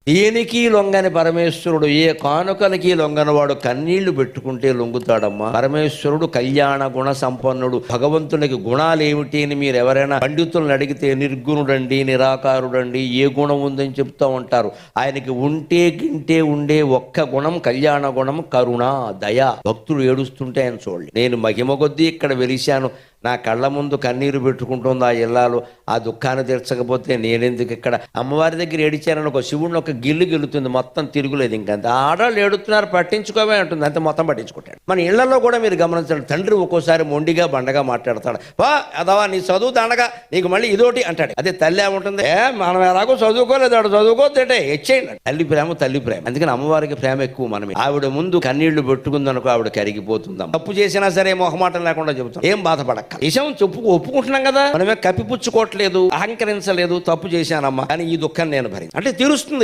దేనికి లొంగని పరమేశ్వరుడు, ఏ కానుకలకి లొంగనవాడు కన్నీళ్లు పెట్టుకుంటే లొంగుతాడమ్మా. పరమేశ్వరుడు కళ్యాణ గుణ సంపన్నుడు. భగవంతునికి గుణాలేమిటి అని మీరు ఎవరైనా పండితులను అడిగితే నిర్గుణుడండి, నిరాకారుడండి, ఏ గుణం ఉందని చెప్తూ ఉంటారు. ఆయనకి ఉంటే గింటే ఉండే ఒక్క గుణం కళ్యాణ గుణం, కరుణ, దయ. భక్తుడు ఏడుస్తుంటే ఆయన చూడండి. నేను మహిమ కొద్దీ ఇక్కడ వెలిశాను, నా కళ్ళ ముందు కన్నీరు పెట్టుకుంటుంది ఆ ఇల్లాలు, ఆ దుఃఖాన్ని తీర్చకపోతే నేనెందుకు ఇక్కడ. అమ్మవారి దగ్గర ఏడిచానని ఒక శివుడిని ఒక గిల్లు గెలుతుంది, మొత్తం తిరుగులేదు. ఇంకంత ఆడవాళ్ళు ఏడుతున్నారు పట్టించుకోవే అంటుంది, అంతే, మొత్తం పట్టించుకుంటాడు. మన ఇళ్లలో కూడా మీరు గమనించండి, తండ్రి ఒక్కోసారి మొండిగా బండగా మాట్లాడతాడు. వా అదవా నీ చదువు దండగా, నీకు మళ్ళీ ఇదోటి అంటాడు. అదే తల్లి ఏముంటుంది, మనం ఎలాగో చదువుకోలేదు, ఆడు చదువుకోతే హెచ్చేయండి. తల్లి ప్రేమ తల్లి ప్రేమ. అందుకని అమ్మవారికి ప్రేమ ఎక్కువ. మనమే ఆవిడ ముందు కన్నీళ్లు పెట్టుకుందనుకో ఆవిడ కరిగిపోతుందాం. తప్పు చేసినా సరే మొహమాటం లేకుండా చెబుతాం, ఏం బాధపడక్క, నిజం ఒప్పుకుంటున్నాం కదా, మనమే కప్పిపుచ్చుకోవట్లేదు, అహంకరించలేదు. తప్పు చేశానమ్మా కానీ ఈ దుఃఖం నేను భరించి అంటే తీరుస్తుంది.